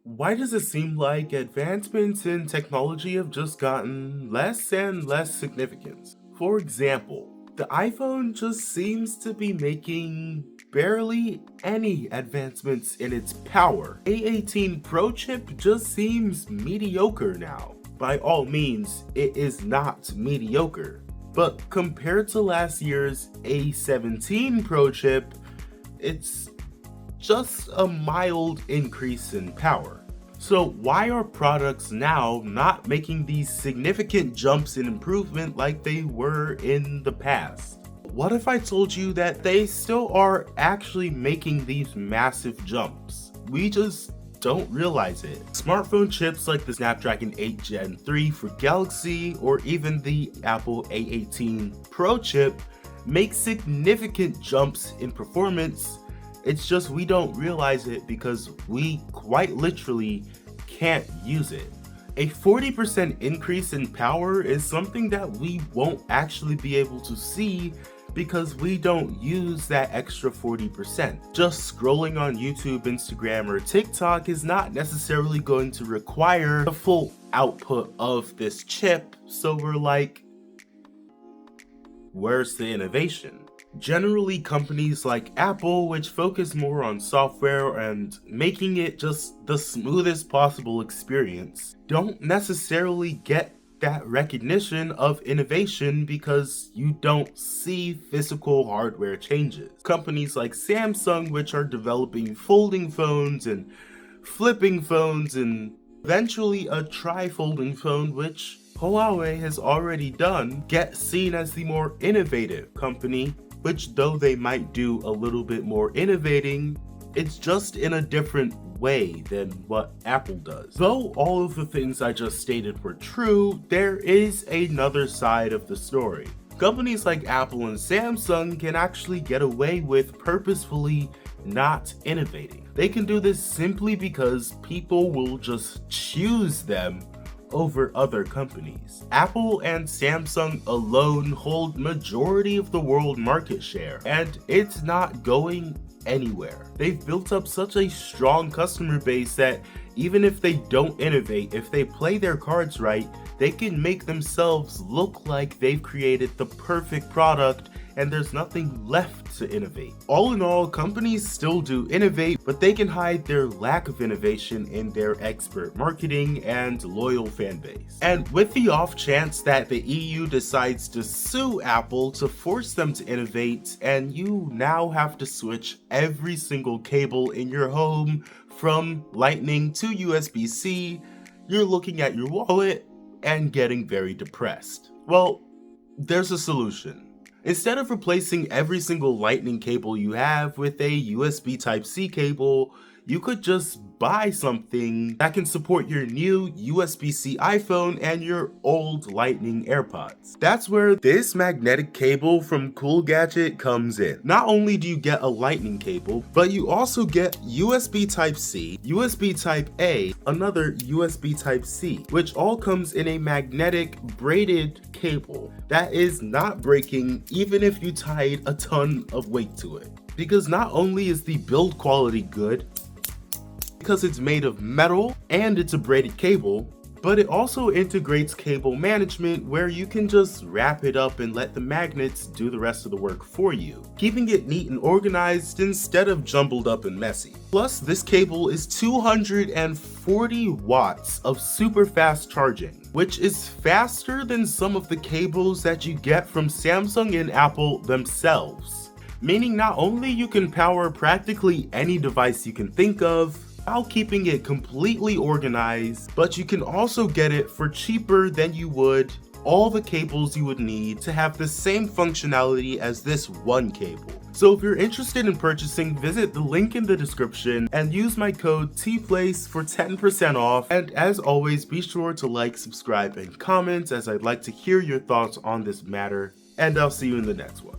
Why does it seem like advancements in technology have just gotten less and less significant? For example, the iPhone just seems to be making barely any advancements in its power. A18 Pro chip just seems mediocre now. By all means, it is not mediocre. But compared to last year's A17 Pro chip, it's just a mild increase in power. So why are products now not making these significant jumps in improvement like they were in the past? What if I told you that they still are actually making these massive jumps? We just don't realize it. Smartphone chips like the Snapdragon 8 Gen 3 for Galaxy or even the Apple A18 Pro chip make significant jumps in performance. It's just we don't realize it because we quite literally can't use it. A 40% increase in power is something that we won't actually be able to see because we don't use that extra 40%. Just scrolling on YouTube, Instagram, or TikTok is not necessarily going to require the full output of this chip, so we're like, where's the innovation? Generally, companies like Apple, which focus more on software and making it just the smoothest possible experience, don't necessarily get that recognition of innovation because you don't see physical hardware changes. Companies like Samsung, which are developing folding phones and flipping phones and eventually a tri-folding phone, which Huawei has already done, get seen as the more innovative company, which though they might do a little bit more innovating, it's just in a different way than what Apple does. Though all of the things I just stated were true, there is another side of the story. Companies like Apple and Samsung can actually get away with purposefully not innovating. They can do this simply because people will just choose them over other companies. Apple and Samsung alone hold majority of the world market share, and it's not going anywhere. They've built up such a strong customer base that even if they don't innovate, if they play their cards right, they can make themselves look like they've created the perfect product and there's nothing left to innovate. All in all, companies still do innovate, but they can hide their lack of innovation in their expert marketing and loyal fan base. And with the off chance that the EU decides to sue Apple to force them to innovate, and you now have to switch every single cable in your home from Lightning to USB-C, you're looking at your wallet and getting very depressed. Well, there's a solution. Instead of replacing every single Lightning cable you have with a USB Type-C cable, you could just buy something that can support your new USB-C iPhone and your old Lightning AirPods. That's where this magnetic cable from Cool Gadget comes in. Not only do you get a Lightning cable, but you also get USB Type-C, USB Type-A, another USB Type-C, which all comes in a magnetic braided cable that is not breaking even if you tied a ton of weight to it. Because not only is the build quality good, because it's made of metal and it's a braided cable, but it also integrates cable management where you can just wrap it up and let the magnets do the rest of the work for you, keeping it neat and organized instead of jumbled up and messy. Plus, this cable is 240 watts of super fast charging, which is faster than some of the cables that you get from Samsung and Apple themselves. Meaning not only you can power practically any device you can think of, while keeping it completely organized, but you can also get it for cheaper than you would all the cables you would need to have the same functionality as this one cable. So if you're interested in purchasing, visit the link in the description and use my code TPLACE for 10% off. And as always, be sure to like, subscribe, and comment as I'd like to hear your thoughts on this matter, and I'll see you in the next one.